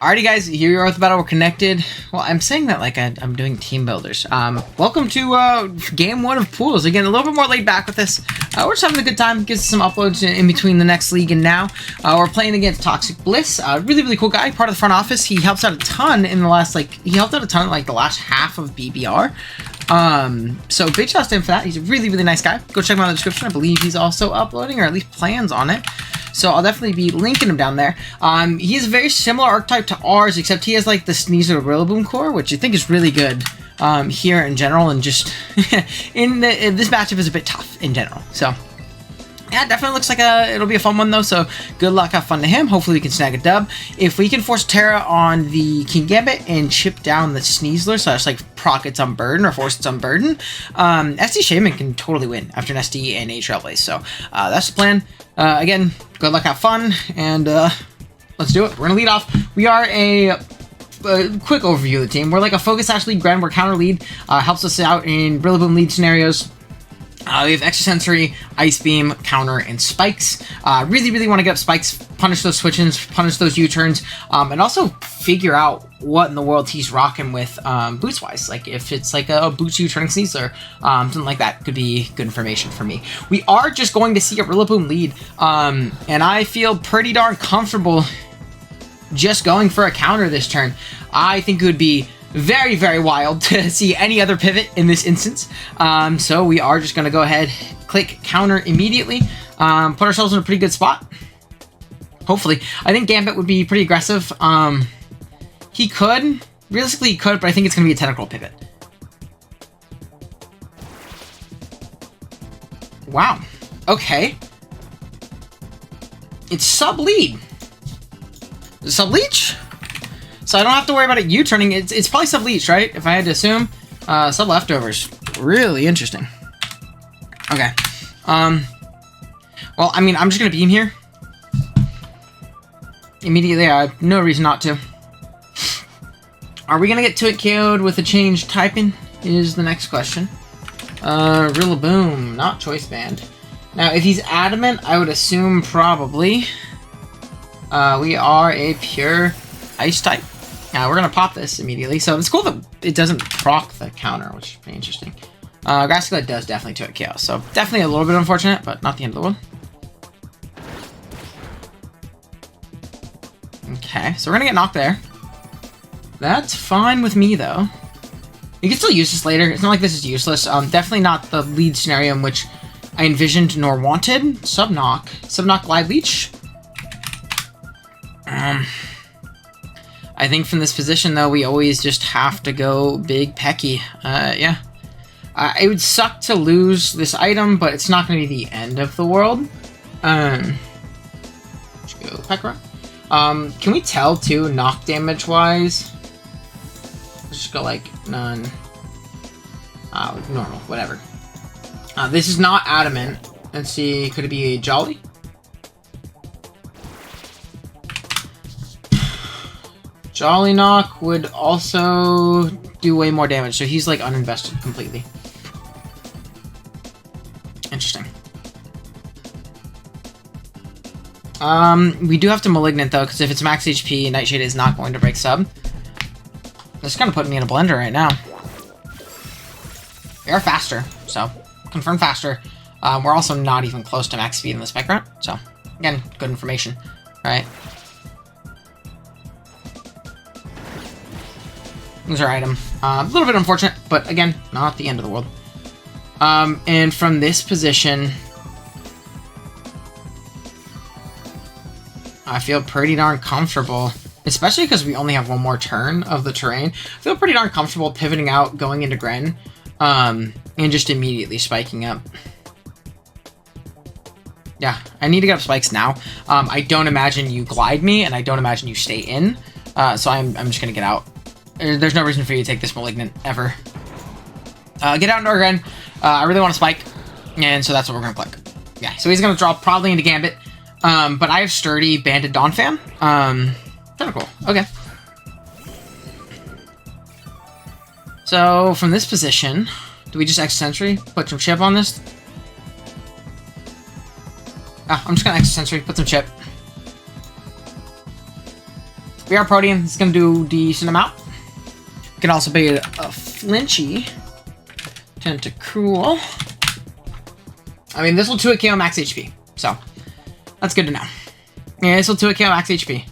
Alrighty guys, here we are with the battle, we're connected. Well, I'm saying that like I'm doing team builders. Welcome to game 1 of pools. Again, a little bit more laid back with this. We're just having a good time, gives us some uploads in between the next league and now. We're playing against Toxic Bliss, really cool guy, part of the front office. He helps out a ton in the last, he helped out a ton like the last half of BBR. So big shout out to him for that. He's a really nice guy. Go check him out in the description. I believe he's also uploading, or at least plans on it. So I'll definitely be linking him down there. He is a very similar archetype to ours, except he has like the Sneasler Rillaboom core, which I think is really good here in general, and just in this matchup is a bit tough in general. So yeah, definitely looks like it'll be a fun one though. So good luck, have fun to him. Hopefully we can snag a dub. If we can force Terra on the King Gambit and chip down the Sneasler, so it's like proc its Unburden or force its Unburden, SD Shaman can totally win after an SD and a Trailblaze. So that's the plan. Again, good luck, have fun, and let's do it. We're gonna lead off. We are a quick overview of the team. We're like a focus lead, Grand, we're counter lead, helps us out in Rillaboom lead scenarios. We have Extrasensory, Ice Beam, Counter, and Spikes. Really want to get up Spikes, punish those switch-ins, punish those U-turns, and also figure out what in the world he's rocking with boots-wise. Like, if it's like a boots U-turning Sneasler, something like that could be good information for me. We are just going to see a Rillaboom lead, and I feel pretty darn comfortable just going for a counter this turn. I think it would be very wild to see any other pivot in this instance. So we are just going to go ahead, click counter immediately, put ourselves in a pretty good spot. Hopefully. I think Gambit would be pretty aggressive. He could. Realistically, he could, but I think it's going to be a technical pivot. Wow. Okay. It's sub-lead. Sub-leech? So I don't have to worry about it U-turning. It's probably sub-leech, right? If I had to assume. Sub-leftovers. Really interesting. Okay. Well, I mean, I'm just going to beam here. Immediately, I have no reason not to. Are we going to get to it KO'd with a change typing? Is the next question. Rillaboom, not choice band. Now, if he's adamant, I would assume probably. We are a pure ice type. We're going to pop this immediately. So it's cool that it doesn't proc the counter, which is pretty interesting. Grassclad does definitely 2-hit KO. So definitely a little bit unfortunate, but not the end of the world. Okay, so we're going to get knocked there. That's fine with me, though. You can still use this later. It's not like this is useless. Definitely not the lead scenario in which I envisioned nor wanted. Sub-knock. Sub-knock Glide Leech. I think from this position, though, we always just have to go big Pecky. Yeah. It would suck to lose this item, but it's not going to be the end of the world. Let's go Pekra. Can we tell, too, knock damage-wise? Let's just go, like, none. Normal, whatever. This is not adamant. Let's see, could it be a Jolly? Jolly Knock would also do way more damage, so he's, like, uninvested completely. Interesting. We do have to Malignant, though, because if it's max HP, Nightshade is not going to break sub. This is kind of putting me in a blender right now. We are faster, so confirm faster. We're also not even close to max speed in the spec route, so again, good information. All right. Lose our item. A little bit unfortunate, but again, not the end of the world. And from this position, I feel pretty darn comfortable, especially because we only have one more turn of the terrain. I feel pretty darn comfortable pivoting out, going into Gren, and just immediately spiking up. Yeah, I need to get up spikes now. I don't imagine you glide me, and I don't imagine you stay in, so I'm just going to get out. There's no reason for you to take this Malignant, ever. Get out into our Gren. I really want to spike, and so that's what we're going to click. Yeah, so he's going to draw probably into Gambit, but I have Sturdy, Banded Donphan. Kind of cool. Okay. So, from this position, do we just Extrasensory? Put some chip on this? I'm just going to Extrasensory, put some chip. We are Protean. It's going to do decent amount. It can also be a flinchy Tentacruel. I mean, this will 2-hit KO max HP, so that's good to know. Yeah, this will 2-hit KO max HP.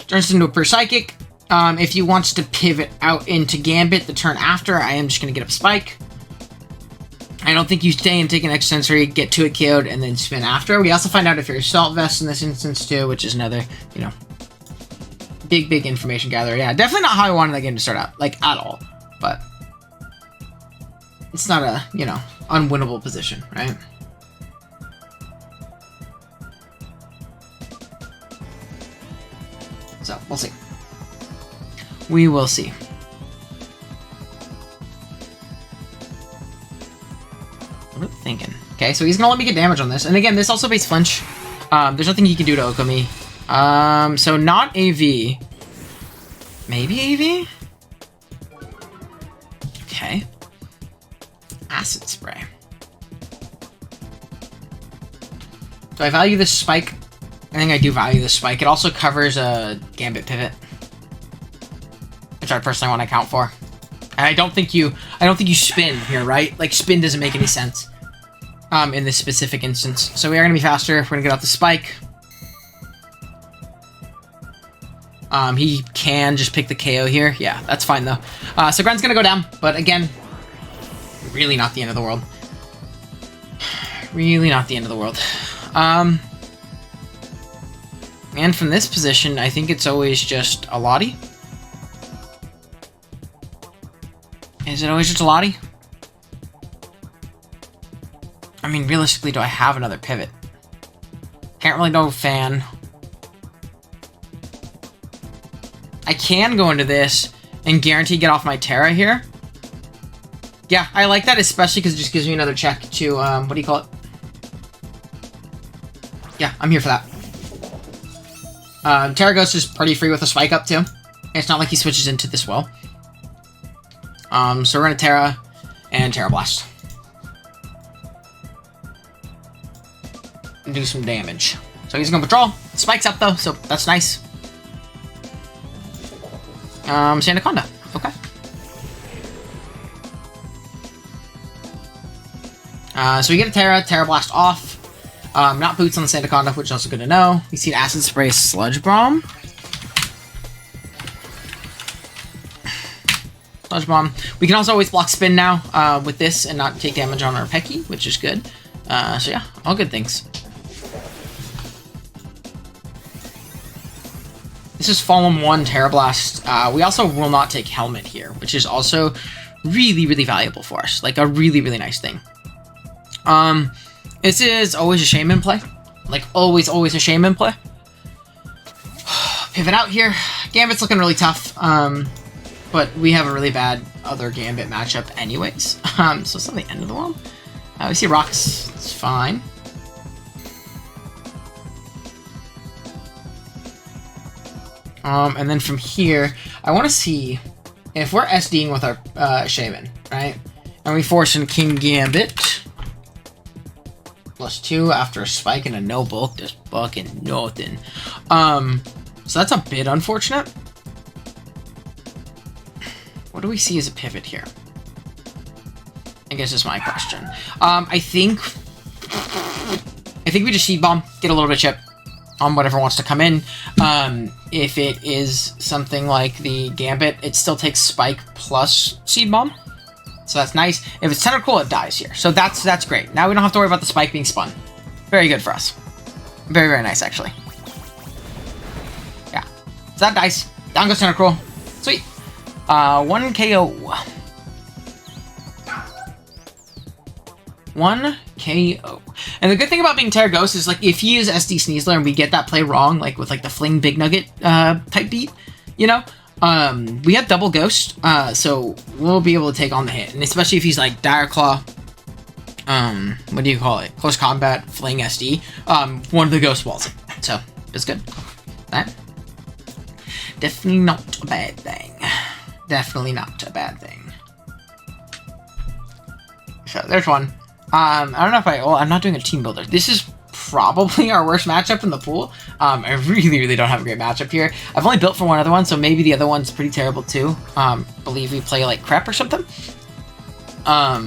Turns into a pure Psychic. If he wants to pivot out into Gambit the turn after, I am just going to get up Spike. I don't think you stay and take an extra sensory, get 2-hit KO'd, and then spin after. We also find out if you're Assault Vest in this instance too, which is another, you know, big information gatherer. Yeah, definitely not how I wanted that game to start out, like, at all. But it's not a, you know, unwinnable position, right? So, we'll see. We will see. What are we thinking? Okay, so he's gonna let me get damage on this. And again, this also base flinch. There's nothing he can do to Okami. So not AV. Maybe AV? Okay. Acid Spray. Do I value this Spike? I think I do value this Spike. It also covers a Gambit Pivot, which I personally want to account for. And I don't think you spin here, right? Like, spin doesn't make any sense in this specific instance. So we are going to be faster. We're going to get off the Spike. He can just pick the KO here. Yeah, that's fine, though. So Gren's going to go down. But again, really not the end of the world. Really not the end of the world. And from this position, I think it's always just a Lottie. Is it always just a Lottie? I mean, realistically, do I have another pivot? Can't really Donphan. I can go into this and guarantee get off my Terra here. Yeah, I like that, especially because it just gives me another check to, what do you call it? Yeah, I'm here for that. Terra Ghost is pretty free with a Spike up, too. It's not like he switches into this well. So we're going to Terra and Terra Blast. And do some damage. So he's going to Patrol. Spike's up, though, so that's nice. Sandaconda. Okay. So we get a Terra Blast off. Not Boots on the Sandaconda, which is also good to know. We see an Acid Spray Sludge Bomb. Sludge Bomb. We can also always block Spin now with this and not take damage on our Pecky, which is good. So yeah, all good things. This is Fallen 1 Terra Blast. We also will not take Helmet here, which is also really valuable for us. Like, a really nice thing. This is always a Shaman play. Like, always a Shaman play. Pivot out here. Gambit's looking really tough. But we have a really bad other Gambit matchup anyways. So it's not the end of the world. We see Rocks. It's fine. And then from here, I want to see if we're SDing with our Shaman, right? And we force in King Gambit. +2 after a Spike and a no bulk. Just fucking nothing. So that's a bit unfortunate. What do we see as a pivot here? I guess is my question. I think we just Seed Bomb, get a little bit of chip on whatever wants to come in. If it is something like the Gambit, it still takes Spike plus Seed Bomb. So that's nice. If it's Tentacruel, it dies here. So that's great. Now we don't have to worry about the Spike being spun. Very good for us. Very nice, actually. Yeah. So that dies. Down goes Tentacruel. Sweet. 1 KO. 1 KO. And the good thing about being Terra Ghost is, like, if he is SD Sneasler and we get that play wrong, like with like the Fling Big Nugget type beat, you know, we have double Ghost, so we'll be able to take on the hit. And especially if he's like Dire Claw, what do you call it? Close Combat, Fling SD, one of the Ghost Balls. So, it's good. That. Definitely not a bad thing. Definitely not a bad thing. So, there's one. I don't know if well, I'm not doing a team builder. This is probably our worst matchup in the pool. I really don't have a great matchup here. I've only built for one other one, so maybe the other one's pretty terrible too. Believe we play like Crep or something. I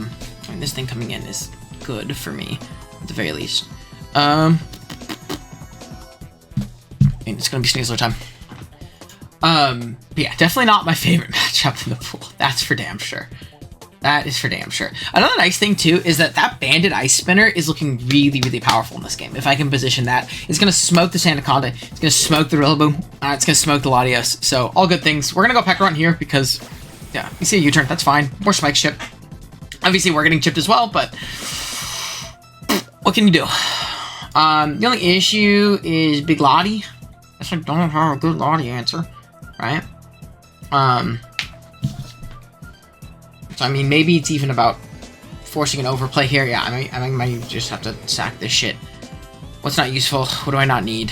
mean, this thing coming in is good for me, at the very least. I mean, it's gonna be Sneasler time. But yeah, definitely not my favorite matchup in the pool. That's for damn sure. That is for damn sure. Another nice thing too is that Bandit Ice Spinner is looking really powerful in this game. If I can position that, it's gonna smoke the Sandaconda, it's gonna smoke the Rillaboom, it's gonna smoke the Latios. So all good things. We're gonna go Peck Run here because, yeah, we see a U-turn. That's fine. More spikes chip. Obviously, we're getting chipped as well, but what can you do? The only issue is Big Lottie. I don't have a good Lottie answer, right? So, I mean, maybe it's even about forcing an overplay here. Yeah, I might just have to sack this shit. What's not useful? What do I not need?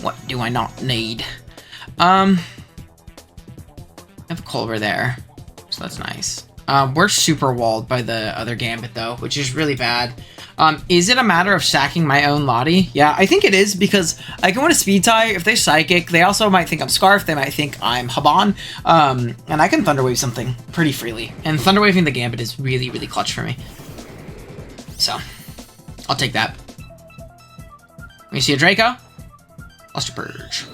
What do I not need? I have a Culver there, so that's nice. We're super walled by the other Gambit, though, which is really bad. Is it a matter of sacking my own Lottie? Yeah, I think it is, because I can win a speed tie. If they're Psychic, they also might think I'm Scarf, they might think I'm Haban, and I can Thunderwave something pretty freely. And Thunderwaving the Gambit is really clutch for me. So, I'll take that. We see a Draco. Luster Purge.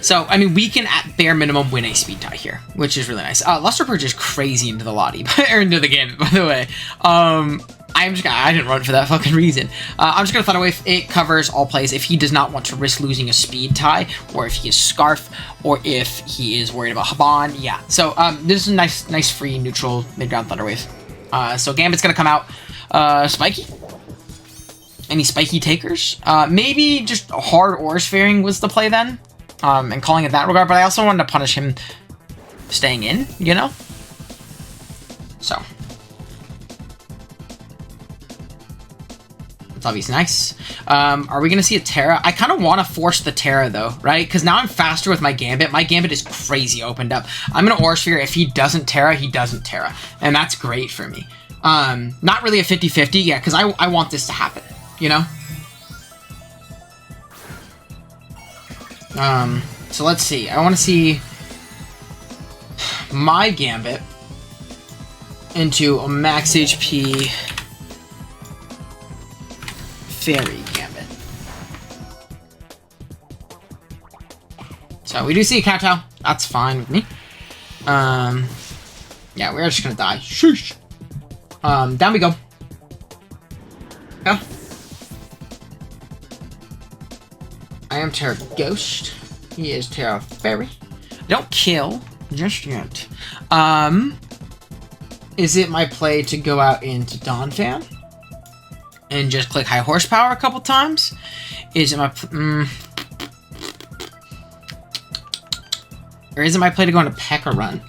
So, I mean, we can at bare minimum win a speed tie here, which is really nice. Luster Purge is crazy into the Lottie, or into the Gambit, by the way. I didn't run for that fucking reason. I'm just gonna Thunderwave. It covers all plays if he does not want to risk losing a speed tie, or if he is Scarf, or if he is worried about Haban. Yeah. So this is a nice free neutral mid-ground Thunderwave. So Gambit's gonna come out. Spiky. Any spiky takers? Maybe just hard Aura Sphering was the play then, and calling it that regard. But I also wanted to punish him staying in, you know. So. It's obviously nice. Are we going to see a Terra? I kind of want to force the Terra, though, right? Because now I'm faster with my Gambit. My Gambit is crazy opened up. I'm going to Aura Sphere. If he doesn't Terra, he doesn't Terra. And that's great for me. Not really a 50-50, yeah, because I want this to happen, you know? So let's see. I want to see my Gambit into a max HP Fairy Gambit. So we do see a Kowtow. That's fine with me. Yeah, we're just gonna die. Sheesh. Down we go. Yeah. I am Terra Ghost. He is Terra Fairy. Don't kill just yet. Is it my play to go out into Donphan and just click high horsepower a couple times? Is it my or is it my play to go into P.E.K.K.A. run?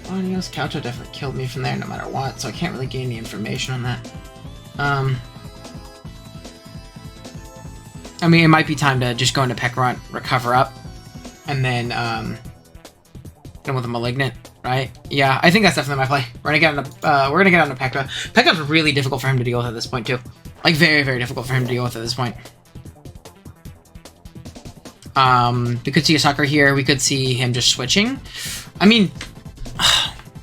Audios Kowtow definitely killed me from there no matter what, so I can't really gain any information on that. I mean, it might be time to just go into P.E.K.K.A. run, recover up, and then get with a Malignant, right? Yeah, I think that's definitely my play. We're gonna get on P.E.K.K.A. P.E.K.K.A. is really difficult for him to deal with at this point too. Like very, very difficult for him to deal with at this point. We could see a sucker here. We could see him just switching. I mean,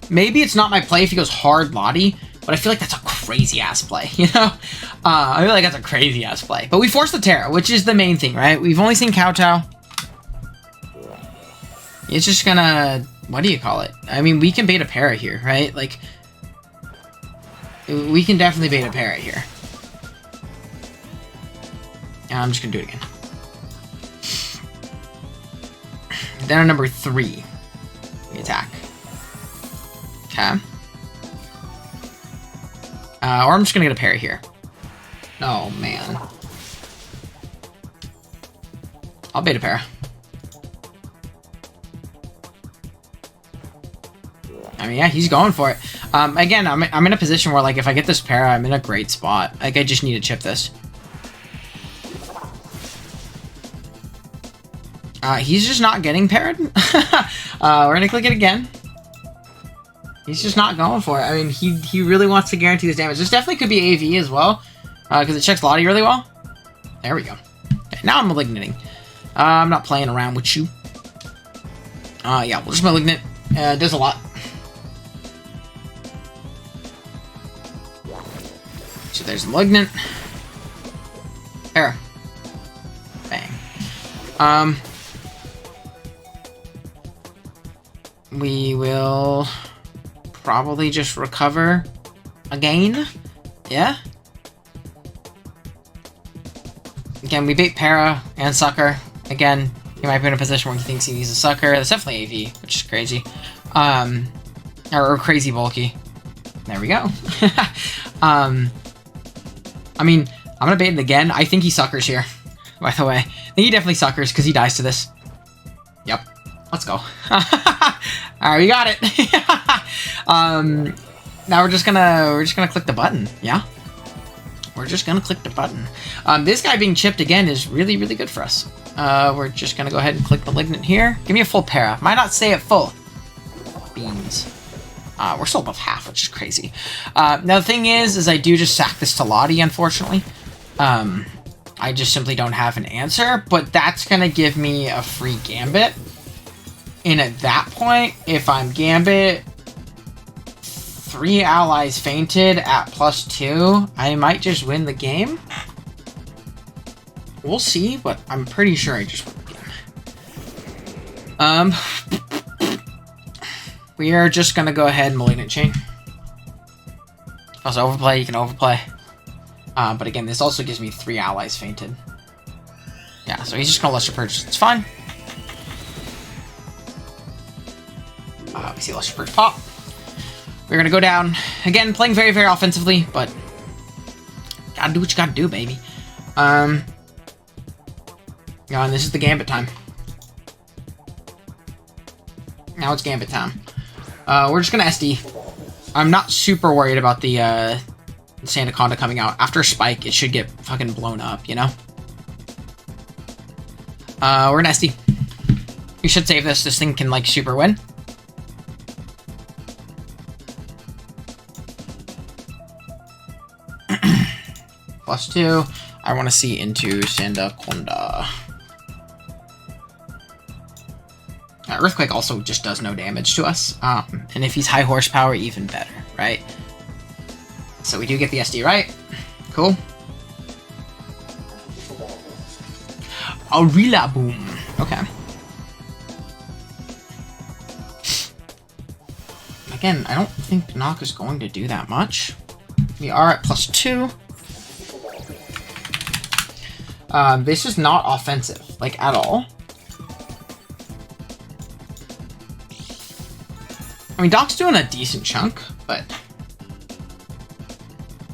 maybe it's not my play if he goes hard Lottie, but I feel like that's a crazy ass play, you know? I feel like that's a crazy ass play. But we forced the Terra, which is the main thing, right? We've only seen Kowtow. It's just gonna, what do you call it? I mean, we can bait a para here, right? Like, we can definitely bait a para here. I'm just gonna do it again. Then on number 3, we attack. Okay. Or I'm just gonna get a parry here. Oh, man. I'll bait a para. I mean, yeah, he's going for it. Again, I'm in a position where, like, if I get this para, I'm in a great spot. Like, I just need to chip this. He's just not getting parried. We're gonna click it again. He's just not going for it. I mean, he really wants to guarantee this damage. This definitely could be AV as well, because it checks Lottie really well. There we go. Okay, now I'm Malignating. I'm not playing around with you. Yeah, we'll just Malignant. It does a lot. So there's Malignant. There. Bang. We will probably just recover again. Yeah. Again, we bait Para and Sucker. Again, he might be in a position where he thinks he needs a Sucker. That's definitely AV, which is crazy. Or crazy bulky. There we go. I mean, I'm gonna bait it again. I think he Suckers here, by the way. I think he definitely Suckers because he dies to this. Yep. Let's go. Alright, we got it. Now we're just gonna click the button. Yeah. We're just gonna click the button. This guy being chipped again is really, really good for us. We're just gonna go ahead and click Malignant here. Give me a full Para. Might not stay at full. Beans. We're still above half, which is crazy. Now the thing is I do just sack this to Lottie, unfortunately. I just simply don't have an answer, but that's gonna give me a free Gambit. And at that point, if I'm Gambit, 3 allies fainted at +2, I might just win the game. We'll see, but I'm pretty sure I just won the game. We are just gonna go ahead and Malignant Chain. Also, overplay, you can overplay. But again, this also gives me 3 allies fainted. Yeah, so he's just gonna Luster Purge. It's fine. We see Luster Purge pop. We're gonna go down. Again, playing very, very offensively, but gotta do what you gotta do, baby. And this is the Gambit time. Now it's Gambit time. We're just gonna SD. I'm not super worried about the Sandaconda coming out. After Spike, it should get fucking blown up, you know? We're gonna SD. We should save this. This thing can, like, super win. +2. I want to see into Sandaconda. Earthquake also just does no damage to us. And if he's high horsepower, even better, right? So we do get the SD right. Cool. Aurela Boom. Okay. Again, I don't think Knock is going to do that much. We are at +2. This is not offensive, like, at all. I mean, Doc's doing a decent chunk, but...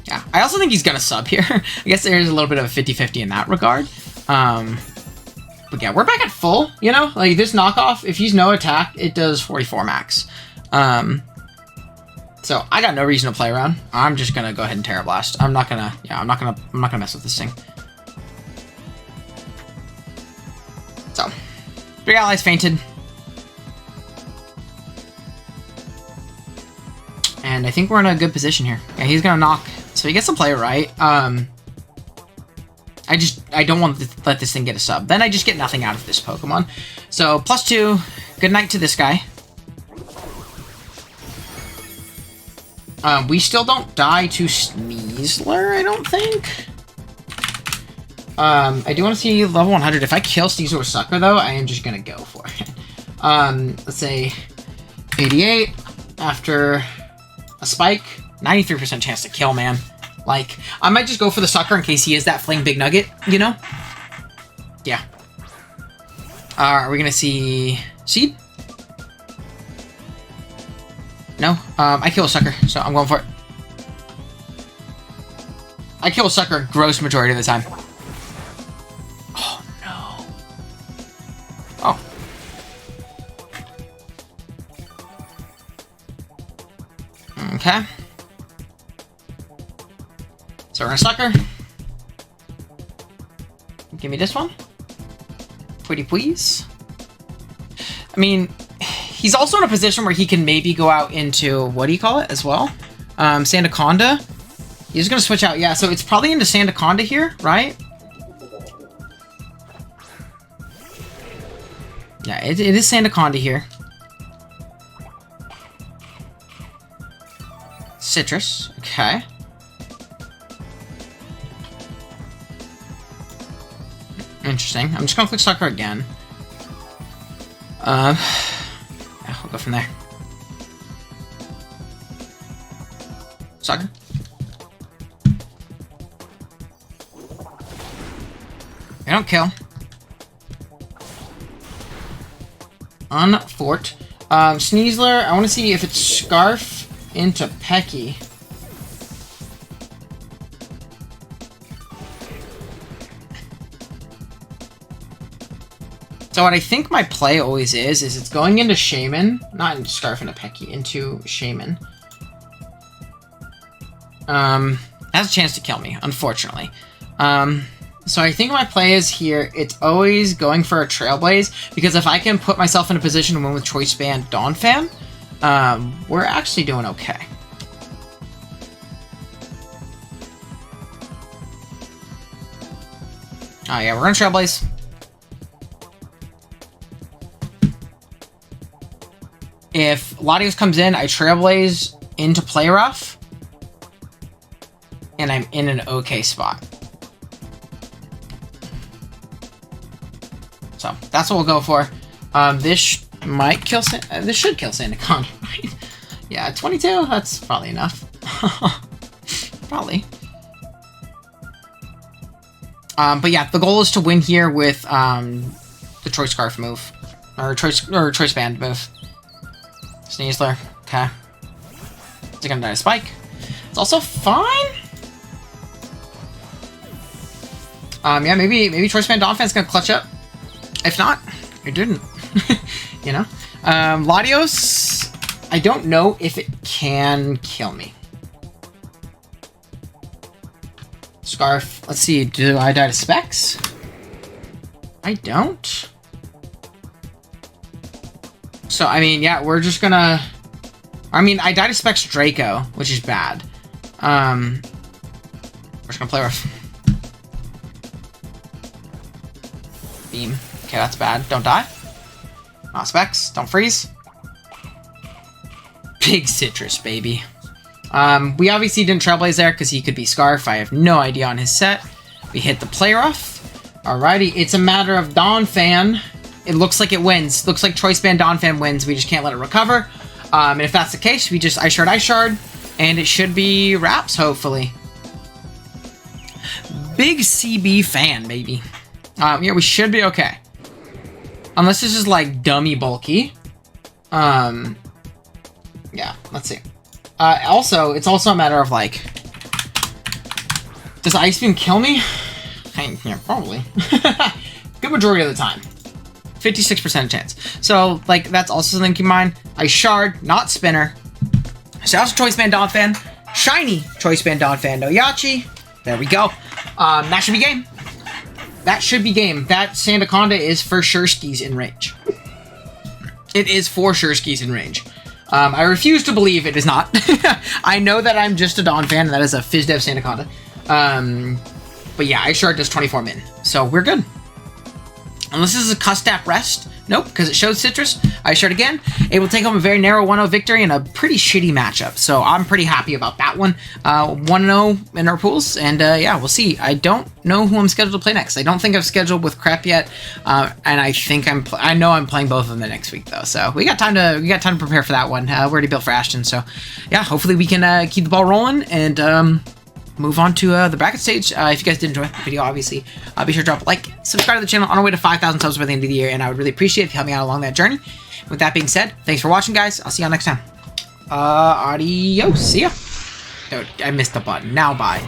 yeah, I also think he's gonna sub here. I guess there's a little bit of a 50-50 in that regard. But yeah, we're back at full, you know? Like, this knockoff, if he's no attack, it does 44 max. So I got no reason to play around. I'm just gonna go ahead and Terra Blast. I'm not gonna mess with this thing. So, 3 allies fainted. And I think we're in a good position here. Yeah, he's gonna knock. So he gets to play right. I don't want to let this thing get a sub. Then I just get nothing out of this Pokemon. So, +2. Good night to this guy. We still don't die to Sneasler, I don't think. I do want to see level 100. If I kill Sneasler with Sucker, though, I am just gonna go for it. Let's say 88 after a Spike. 93% chance to kill, man. Like, I might just go for the Sucker in case he is that Fling Big Nugget, you know? Yeah. Are we gonna see Seed? No? I kill a Sucker, so I'm going for it. I kill a Sucker gross majority of the time. Oh, no. Oh. Okay. So we're gonna Sucker. Give me this one. Pretty please. I mean, He's also in a position where he can maybe go out into, what do you call it as well? Sandaconda. He's going to switch out. Yeah, so it's probably into Sandaconda here, right? Yeah, it is Sandaconda here. Citrus. Okay. Interesting. I'm just going to click Sucker again. Yeah, we'll go from there. Sucker. I don't kill. Unfort. Sneasler, I want to see if it's Scarf into Pecky. So what I think my play always is it's going into Shaman, not into Scarf into Pecky, into Shaman. Has a chance to kill me, unfortunately. So I think my play is here, it's always going for a Trailblaze, because if I can put myself in a position to win with Choice Band Donphan, we're actually doing okay. Oh yeah, we're gonna Trailblaze. If Latios comes in, I Trailblaze into Play Rough, and I'm in an okay spot. So that's what we'll go for. This might kill. This should kill Sandaconda, right? Yeah, 22. That's probably enough. Probably. But yeah, the goal is to win here with the Choice Scarf move, or Choice Band move. Sneasler. Okay. Is it gonna die to Spike? It's also fine. Yeah, maybe Choice Band Donphan's gonna clutch up. If not, it didn't. You know? Latios, I don't know if it can kill me. Scarf, let's see, do I die to Specs? I don't. So, I mean, yeah, we're just gonna... I mean, I die to Specs Draco, which is bad. We're just gonna play rough. Beam. Okay, that's bad. Don't die. Not Specs. Don't freeze. Big Citrus, baby. We obviously didn't Trailblaze there because he could be Scarf. I have no idea on his set. We hit the Play Rough. Alrighty, it's a matter of Donphan. It looks like it wins. Looks like Choice Band Donphan wins. We just can't let it recover. And if that's the case, we just Ice Shard, and it should be wraps, hopefully. Big CB fan, baby. Yeah, we should be okay. Unless this is like dummy bulky. Yeah, let's see. Also, it's also a matter of like, does Ice Beam kill me? Yeah, probably. Good majority of the time. 56% chance. So, like, that's also something to keep in mind. Ice Shard, not Spinner. Shout out to Choice Band Donphan. Shiny Choice Band Donphan no Yachi. There we go. That should be game. That should be game. That Sandaconda is for sure skis in range. It is for sure skis in range. I refuse to believe it is not. I know that I'm just a Donphan, and that is a FizzDev Sandaconda. But yeah, Ice Shard does 24 min. So we're good. Unless this is a Custap rest. Nope, because it shows Citrus. Ice Shard again. Able to take home a very narrow 1-0 victory in a pretty shitty matchup. So I'm pretty happy about that one. 1-0 in our pools. And yeah, we'll see. I don't know who I'm scheduled to play next. I don't think I've scheduled with Crep yet. And I think I know I'm playing both of them the next week though. So we got time to prepare for that one. We're already built for Ashton. So yeah, hopefully we can keep the ball rolling and move on to the bracket stage. If you guys did enjoy the video, obviously, be sure to drop a like, subscribe to the channel on our way to 5,000 subs by the end of the year, and I would really appreciate it if you help me out along that journey. With that being said, thanks for watching, guys. I'll see y'all next time. Adios. See ya. Dude, I missed the button. Now, bye.